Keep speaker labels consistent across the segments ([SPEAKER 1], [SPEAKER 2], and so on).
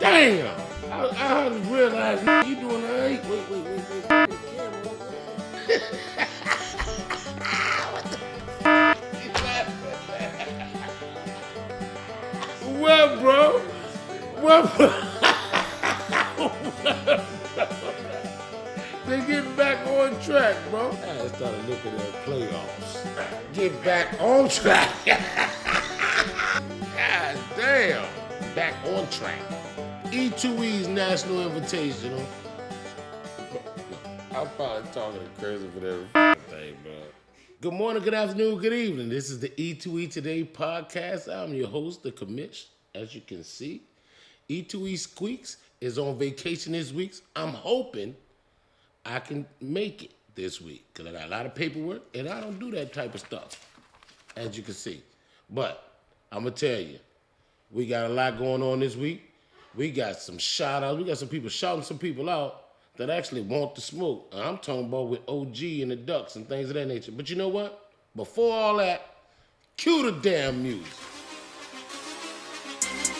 [SPEAKER 1] Damn! I just realized you doing all right. Wait. Well, bro. Well, bro. They get back on track, bro. I started looking at playoffs. Get back on track. God damn. Back on track. E2E's National Invitational. I'm probably talking crazy for that thing, bro. Good morning, good afternoon, good evening. This is the E2E Today podcast. I'm your host, the commish. As you can see, E2E Squeaks is on vacation this week. I'm hoping I can make it this week because I got a lot of paperwork and I don't do that type of stuff, as you can see. But I'm going to tell you, we got a lot going on this week. We got some shout outs. We got some people shouting some people out that actually want the smoke. And I'm talking about with OG and the Ducks and things of that nature. But you know what? Before all that, cue the damn music.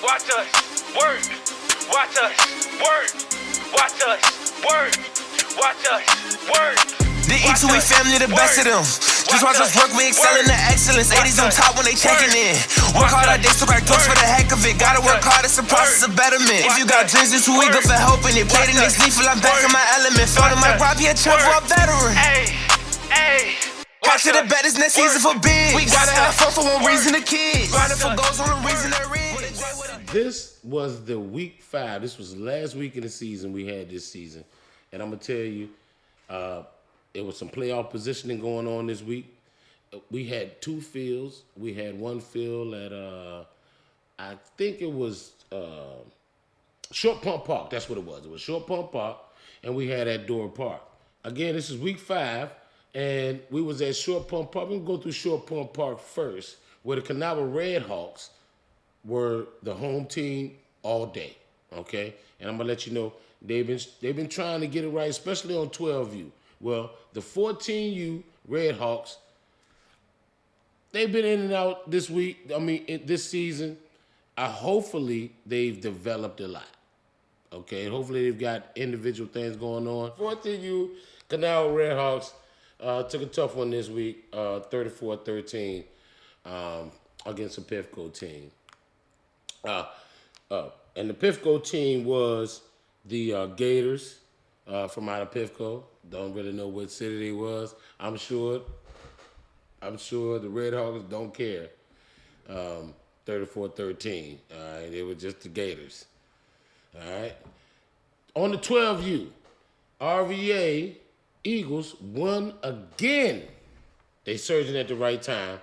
[SPEAKER 2] Watch us work. Watch us work. Watch us work. Watch us work.
[SPEAKER 3] The E2E family, the best of them. Just watch us work, we excel in the excellence. 80s on top when they checking in. Work hard all day, so crack jokes for the heck of it. Gotta work hard, it's a process of betterment. If you got dreams, it's too eager for helping it. Play the next leaf, I'm back in my element. Felt in my Rob, he a champ for a veteran. Watch to the baddest next season for big. We gotta have fun for one reason, the kids. Grinding for goals on the reason they're rich.
[SPEAKER 1] This was the week 5. This was the last week of the season we had this season. And I'm going to tell you, there was some playoff positioning going on this week. We had 2 fields. We had one field at, I think it was Short Pump Park. That's what it was. It was Short Pump Park, and we had at Dora Park. Again, this is week 5, and we was at Short Pump Park. We're going to go through Short Pump Park first, where the Kanawha Redhawks were the home team all day, okay? And I'm going to let you know, they've been trying to get it right, especially on 12U. Well, the 14U Redhawks, they've been in and out this week. This season. Hopefully, they've developed a lot. Okay, hopefully they've got individual things going on. 14U Kanawha Redhawks took a tough one this week, 34-13 against the Pifco team. And the Pifco team was the Gators from out of Pifco. Don't really know what city they was. I'm sure the Redhawks don't care. 34-13. All right, they were just the Gators. All right. On the 12U, RVA Eagles won again. They surging at the right time.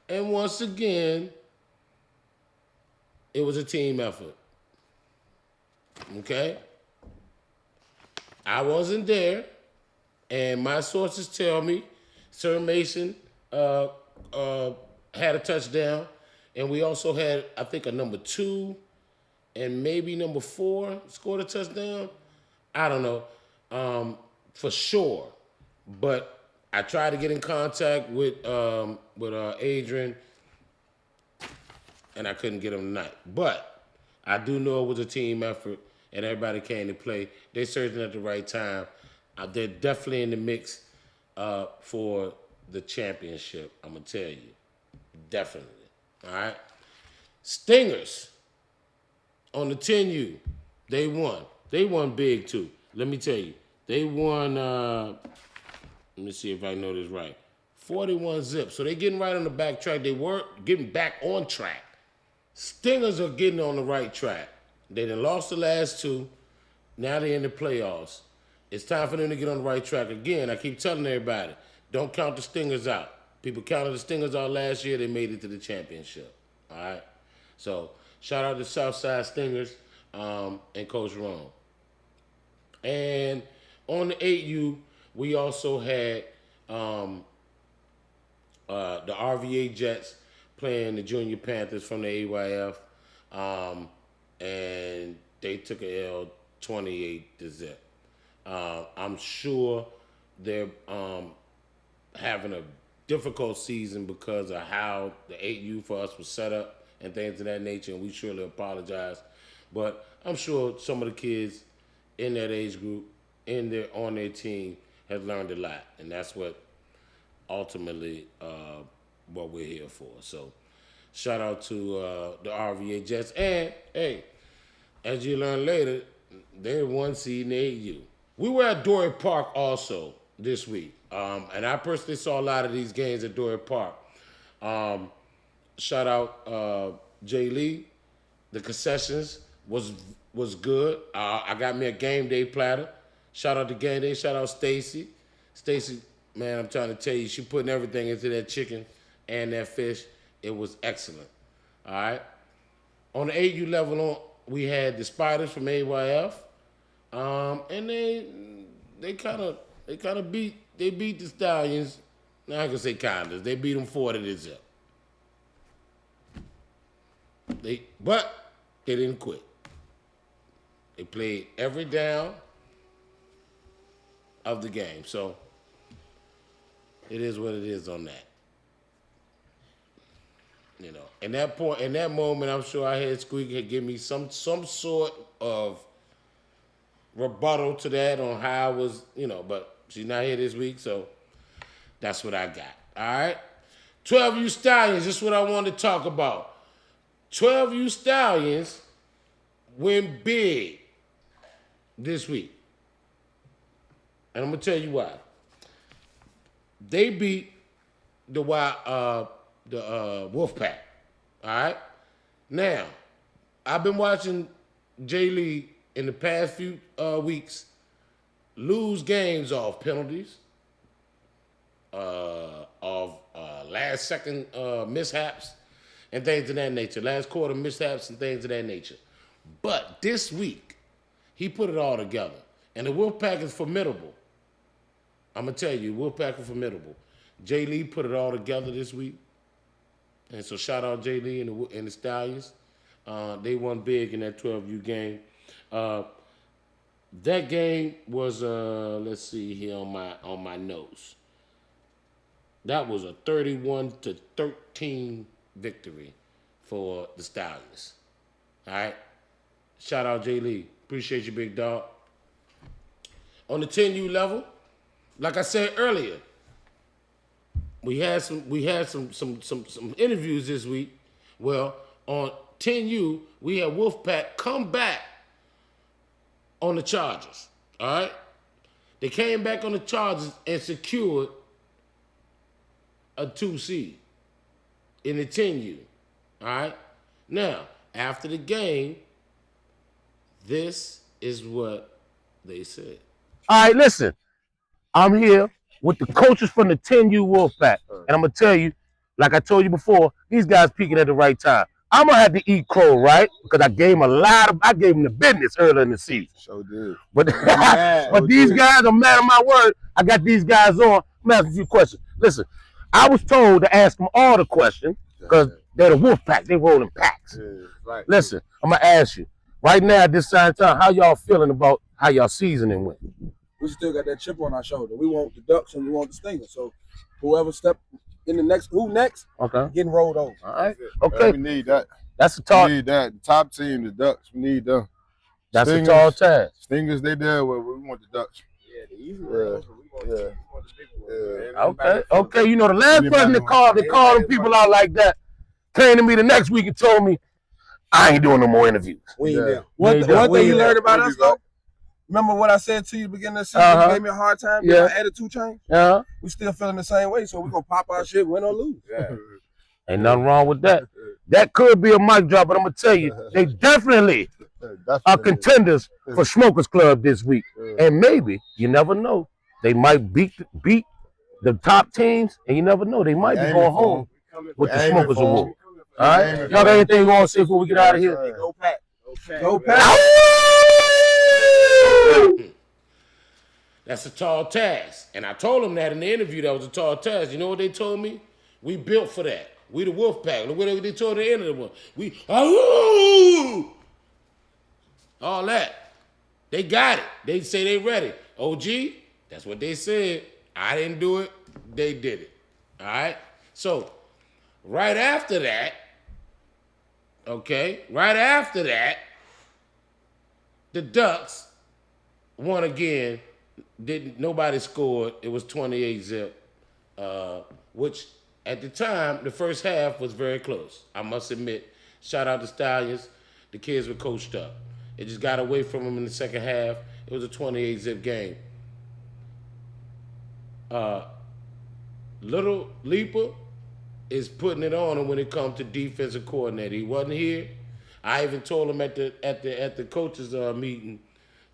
[SPEAKER 1] And once again, it was a team effort. Okay? I wasn't there, and my sources tell me Sir Mason had a touchdown, and we also had, I think, a number 2 and maybe number 4 scored a touchdown. I don't know for sure, but I tried to get in contact with Adrian, and I couldn't get him tonight. But I do know it was a team effort, and everybody came to play. They're surging at the right time. They're definitely in the mix for the championship, I'm going to tell you. Definitely. All right? Stingers on the 10U, they won. They won big, too. Let me tell you. They won, let me see if I know this right, 41 zip. So they're getting right on the back track. They were getting back on track. Stingers are getting on the right track. They done lost the last 2. Now they're in the playoffs. It's time for them to get on the right track again. I keep telling everybody, don't count the Stingers out. People counted the Stingers out last year. They made it to the championship. All right? So shout out to Southside Stingers and Coach Ron. And on the 8U, we also had the RVA Jets playing the Junior Panthers from the AYF, and they took a L 28-0. I'm sure they're having a difficult season because of how the 8U for us was set up and things of that nature, and we surely apologize But I'm sure some of the kids in that age group, on their team, have learned a lot, and that's what ultimately what we're here for. So, shout out to the RVA Jets, and hey, as you learn later, they're 1 seed in the AU. We were at Dory Park also this week, and I personally saw a lot of these games at Dory Park. Shout out Jay Lee. The concessions was good. I got me a game day platter. Shout out to game day. Shout out Stacy. Stacy, man, I'm trying to tell you, she putting everything into that chicken and that fish. It was excellent. All right. On the AU level, we had the Spiders from AYF, and they kind of beat the Stallions. Now I can say kinda. They beat them 40-0. But they didn't quit. They played every down of the game. So it is what it is on that. You know, in that moment, I'm sure I had Squeak had give me some sort of rebuttal to that on how I was, but she's not here this week, so that's what I got. All right? 12U Stallions, this is what I wanted to talk about. 12U Stallions went big this week. And I'm going to tell you why. They beat the Wolfpack. All right? Now, I've been watching Jay Lee in the past few weeks lose games off penalties, of last-second mishaps, and things of that nature. Last quarter mishaps and things of that nature. But this week, he put it all together. And the Wolfpack is formidable. I'm going to tell you, Wolfpack is formidable. Jay Lee put it all together this week. And so shout out Jay Lee and the Stallions. They won big in that 12U game. That game was, let's see here on my notes. That was a 31-13 victory for the Stallions. All right? Shout out Jay Lee. Appreciate you, big dog. On the 10U level, like I said earlier, we had some interviews this week. Well, on 10U, we had Wolfpack come back on the Chargers. All right? They came back on the Chargers and secured a 2 seed in the 10U. All right? Now, after the game, this is what they said.
[SPEAKER 4] All right, listen. I'm here with the coaches from the 10U Wolfpack. And I'm going to tell you, like I told you before, these guys peaking at the right time. I'm going to have to eat crow, right? Because I gave them the business earlier in the season.
[SPEAKER 5] So did.
[SPEAKER 4] But, but these guys, I'm mad at my word. I got these guys on. I'm asking a few questions. Listen, I was told to ask them all the questions because they're the Wolfpack. They roll in packs.
[SPEAKER 5] Yeah, right.
[SPEAKER 4] Listen, I'm going to ask you. Right now at this time, how y'all feeling about how y'all seasoning went?
[SPEAKER 6] We still got that chip on our shoulder. We want the Ducks and we want the Stingers. So whoever step in the next,
[SPEAKER 4] okay,
[SPEAKER 6] getting rolled over.
[SPEAKER 4] All right. Okay.
[SPEAKER 5] We need that.
[SPEAKER 4] That's a tall.
[SPEAKER 5] We need that. The top team, the Ducks. We need them.
[SPEAKER 4] That's Stingers, a tall task.
[SPEAKER 5] Stingers, they there. Well, we want the Ducks.
[SPEAKER 6] Yeah, the easy ones. We want the big ones.
[SPEAKER 4] Okay. Okay. You know, the last person they called them people out like that came to me the next week and told me, I ain't doing no more interviews.
[SPEAKER 6] We ain't there. One thing you learned about us, though, remember what I said to you at the beginning of the season? You gave me a hard time. Yeah. Attitude change. We still feeling the same way, so we're going to pop our shit, win or lose.
[SPEAKER 5] Yeah.
[SPEAKER 4] Ain't nothing wrong with that. That could be a mic drop, but I'm going to tell you, they definitely are contenders for Smokers Club this week. And maybe, you never know, they might beat the top teams, and you never know, they might be going home with the Smokers Award. All right? Y'all got anything going to say before we get out of here?
[SPEAKER 6] Go Pack. Go Pack.
[SPEAKER 1] That's a tall task. And I told them that in the interview that was a tall task. You know what they told me? We built for that. We the Wolfpack. Look what they told at the end of the one. All that. They got it. They say they ready. OG, that's what they said. I didn't do it. They did it. All right? So, right after that, The Ducks won again. Nobody scored. It was 28-zip, which at the time, the first half was very close. I must admit. Shout out to Stallions. The kids were coached up. It just got away from them in the second half. It was a 28-zip game. Little Leaper is putting it on him when it comes to defensive coordinator. He wasn't here. I even told him at the coaches meeting,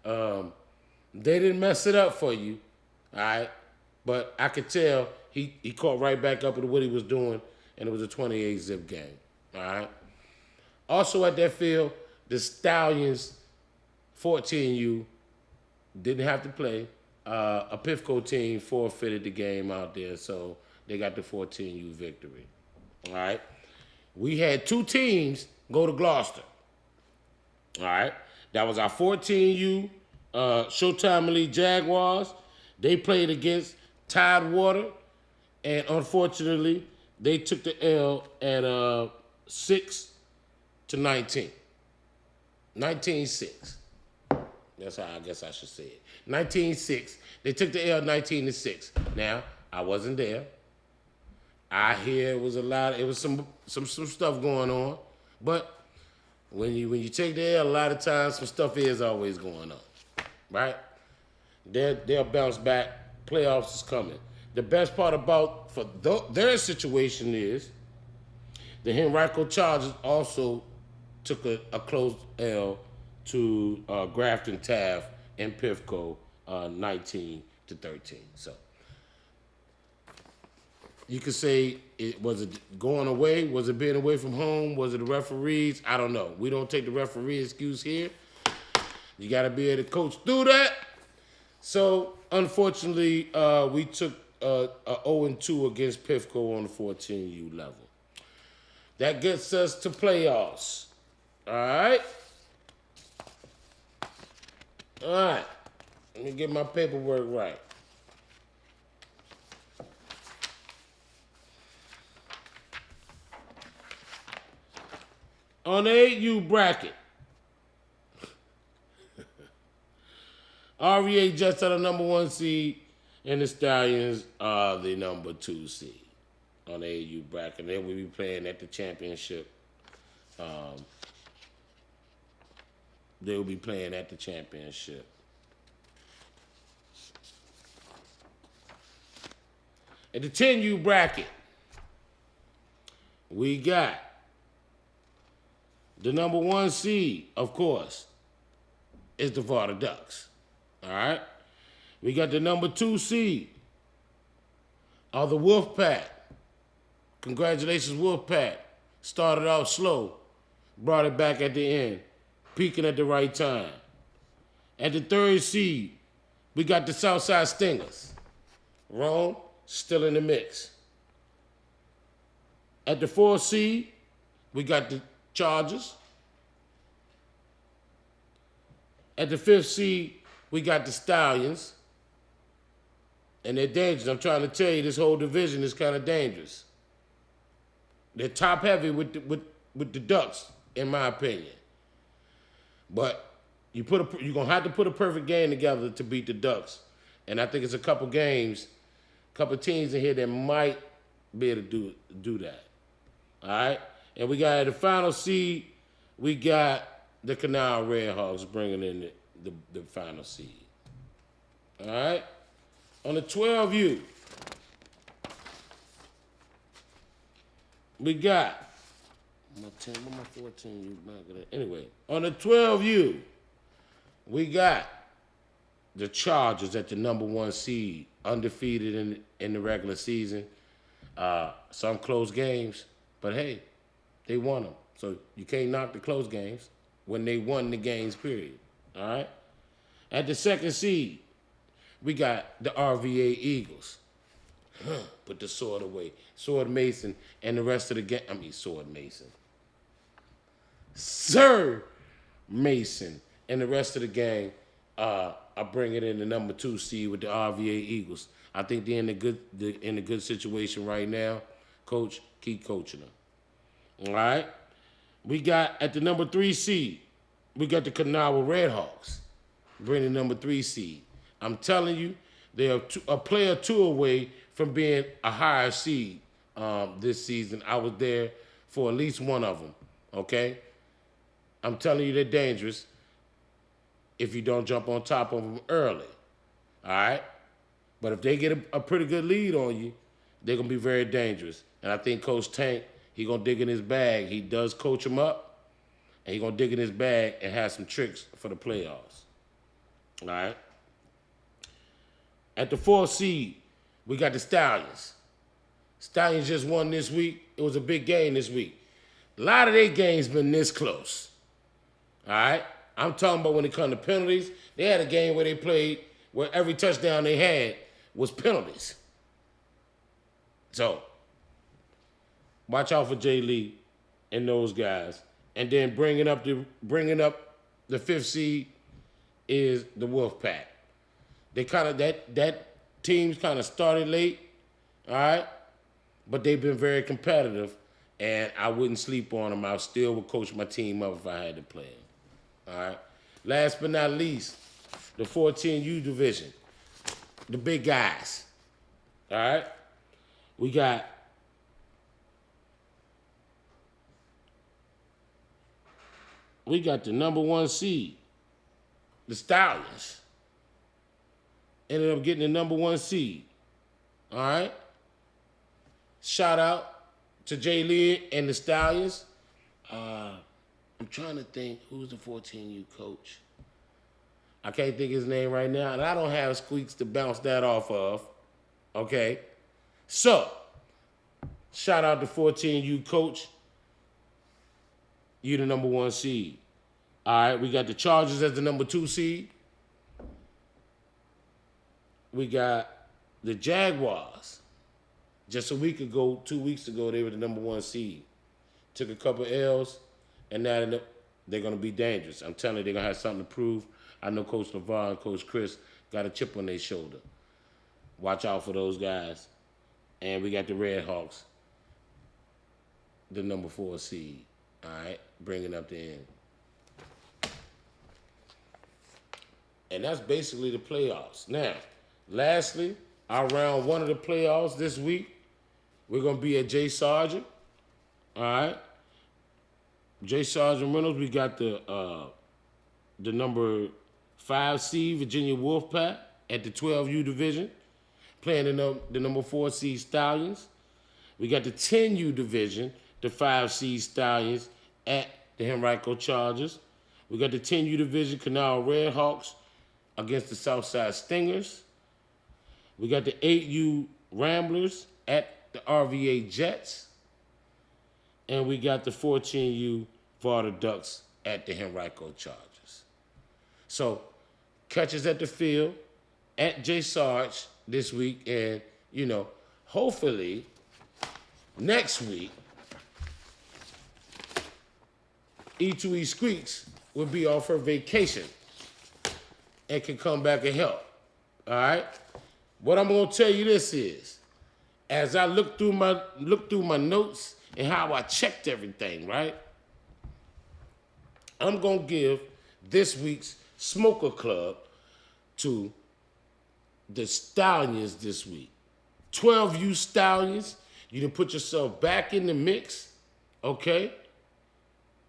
[SPEAKER 1] they didn't mess it up for you, all right? But I could tell he caught right back up with what he was doing, and it was a 28-zip game, all right? Also at that field, the Stallions 14U didn't have to play. A Pifco team forfeited the game out there, so they got the 14U victory. All right. We had two teams go to Gloucester. All right. That was our 14U Showtime Elite Jaguars. They played against Tidewater, and unfortunately, they took the L at 6-19. 19-6. That's how I guess I should say it. 19-6. They took the L 19-6. Now, I wasn't there. I hear it was some stuff going on. But when you take the L, a lot of times some stuff is always going on. Right? They'll bounce back. Playoffs is coming. The best part about their situation is the Henrico Chargers also took a close L to Grafton Taft and Pifco 19-13. So you could say was it going away? Was it being away from home? Was it the referees? I don't know. We don't take the referee excuse here. You got to be able to coach through that. So unfortunately, we took a 0-2 against Pifco on the 14U level. That gets us to playoffs. All right. All right. Let me get my paperwork right. On the 8U bracket, REA just are the number 1 seed, and the Stallions are the number 2 seed on the 8U bracket. They will be playing at the championship. They will be playing at the championship. At the 10U bracket, we got the number 1 seed, of course, is the Florida Ducks. All right? We got the number 2 seed of the Wolfpack. Congratulations, Wolfpack. Started out slow, brought it back at the end, peaking at the right time. At the 3rd seed, we got the Southside Stingers. Rome, still in the mix. At the 4th seed, we got the Chargers. At the 5th seed, we got the Stallions. And they're dangerous. I'm trying to tell you, this whole division is kind of dangerous. They're top heavy with the Ducks, in my opinion. But you're gonna have to put a perfect game together to beat the Ducks. And I think it's a couple teams in here that might be able to do that. All right? And we got at the final seed, we got the Canal Redhawks bringing in the final seed. All right? On the 12U, we got my 10, what my 14U? Anyway, on the 12U, we got the Chargers at the number 1 seed, undefeated in the regular season. Some close games, but hey, they won them. So you can't knock the close games when they won the games, period. All right? At the 2nd seed, we got the RVA Eagles. Put the sword away. Sword Mason and the rest of the game. Sword Mason. Sir Mason and the rest of the gang are bringing in the number 2 seed with the RVA Eagles. I think they're in a good situation right now. Coach, keep coaching them. All right? We got at the number 3 seed, we got the Kanawha Redhawks, bringing number 3 seed. I'm telling you, they are a player 2 away from being a higher seed this season. I was there for at least one of them, okay? I'm telling you, they're dangerous if you don't jump on top of them early, all right? But if they get a pretty good lead on you, they're going to be very dangerous. And I think Coach Tank, he going to dig in his bag. He does coach them up, and he going to dig in his bag and have some tricks for the playoffs. All right? At the 4th seed, we got the Stallions. Stallions just won this week. It was a big game this week. A lot of their games been this close. All right? I'm talking about when it comes to penalties. They had a game where they played where every touchdown they had was penalties. So, watch out for Jay Lee and those guys. And then bringing up the 5th seed is the Wolfpack. They kind of that team's kind of started late, all right, but they've been very competitive, and I wouldn't sleep on them. I still would coach my team up if I had to play them. All right. Last but not least, the 14U division, the big guys. All right. We got the number 1 seed, the Stallions. Ended up getting the number 1 seed. All right? Shout out to Jay Lee and the Stallions. I'm trying to think, who's the 14U coach? I can't think his name right now, and I don't have squeaks to bounce that off of. Okay? So, shout out to 14U coach. You the number 1 seed. All right, we got the Chargers as the number 2 seed. We got the Jaguars. Just a week ago, 2 weeks ago, they were the number 1 seed. Took a couple L's, and now they're going to be dangerous. I'm telling you, they're going to have something to prove. I know Coach LeVar and Coach Chris got a chip on their shoulder. Watch out for those guys. And we got the Redhawks, the number 4 seed. All right, bringing up the end. And that's basically the playoffs. Now, lastly, our round 1 of the playoffs this week, we're going to be at J. Sargent. All right. J. Sargent Reynolds, we got the number 5 seed, Virginia Wolfpack, at the 12U division, playing the number 4 seed Stallions. We got the 10U division, the 5 seed Stallions, at the Henrico Chargers. We got the 10U division, Kanawha Redhawks, against the Southside Stingers. We got the 8U Ramblers at the RVA Jets. And we got the 14U Varda Ducks at the Henrico Chargers. So, catch us at the field at J. Sarge this week. And, hopefully, next week, E2E Squeaks will be off her vacation and can come back and help. All right? What I'm gonna tell you this is, as I look through my notes and how I checked everything, right? I'm gonna give this week's Smoker Club to the Stallions this week. 12U Stallions, you done put yourself back in the mix, okay?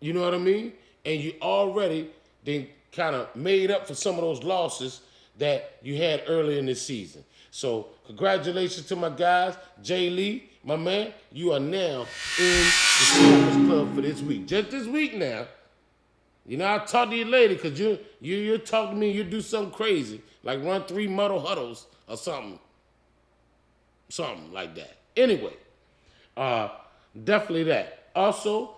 [SPEAKER 1] You know what I mean? And you already then kind of made up for some of those losses that you had earlier in the season. So congratulations to my guys. Jay Lee, my man, you are now in the Smokers Club for this week. Just this week now. I'll talk to you later because you'll talk to me and you'll do something crazy, like run 3 muddle huddles or something. Something like that. Anyway, definitely that. Also,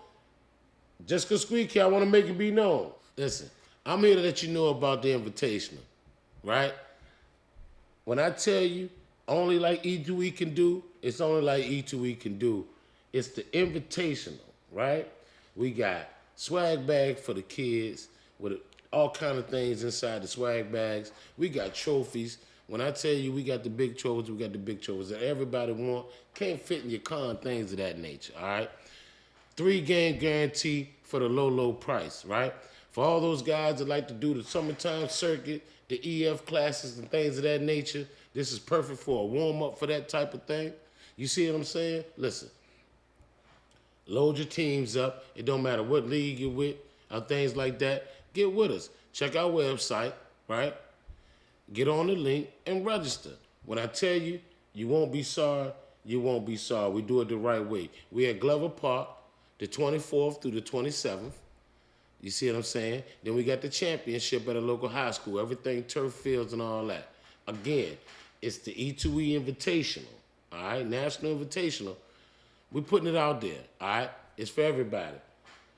[SPEAKER 1] just because Squeak here, I want to make it be known. Listen, I'm here to let you know about the Invitational, right? When I tell you only like E2E can do, it's only like E2E can do. It's the Invitational, right? We got swag bag for the kids with all kind of things inside the swag bags. We got trophies. When I tell you we got the big trophies, we got the big trophies that everybody want. Can't fit in your car and things of that nature, all right? 3-game guarantee for the low, low price, right? For all those guys that like to do the summertime circuit, the EF classes and things of that nature, this is perfect for a warm-up for that type of thing. You see what I'm saying? Listen, load your teams up. It don't matter what league you're with or things like that. Get with us. Check our website, right? Get on the link and register. When I tell you, you won't be sorry, you won't be sorry. We do it the right way. We at Glover Park, the 24th through the 27th. You see what I'm saying? Then we got the championship at a local high school. Everything turf fields and all that. Again, it's the E2E Invitational, all right? National Invitational. We're putting it out there, all right? It's for everybody.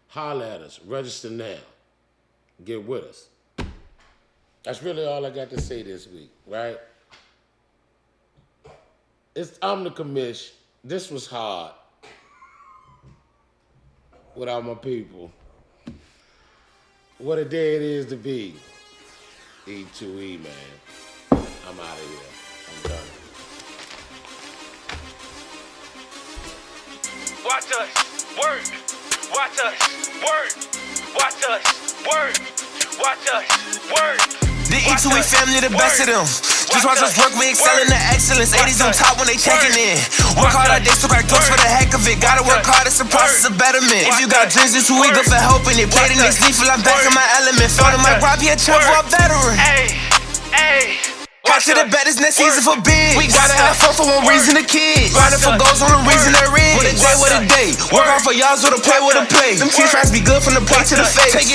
[SPEAKER 1] Holler at us. Register now. Get with us. That's really all I got to say this week, right? I'm the commish. This was hard without my people. What a day it is to be. E2E, man. I'm out of here. I'm done.
[SPEAKER 2] Watch us work. Watch us work. Watch us work. Watch us work.
[SPEAKER 3] The E2E family, the best of them. Just watch us work, we excel in the excellence. 80s on top when they checking in. Work hard all day, so crack jokes for the heck of it. Gotta work hard, it's a process of betterment. If you got dreams, it's too eager for helping it. Play the next leaf, I'm back in my element. Felt in my Rob, he a champ for a veteran. Watch to the baddest next season for big. We gotta have fun for one reason, the kids. Grinding for goals on the reason they're in. What a day, what a day. Work hard for y'all, so to play, what a play. Them teams tries to be good from the plate to the face.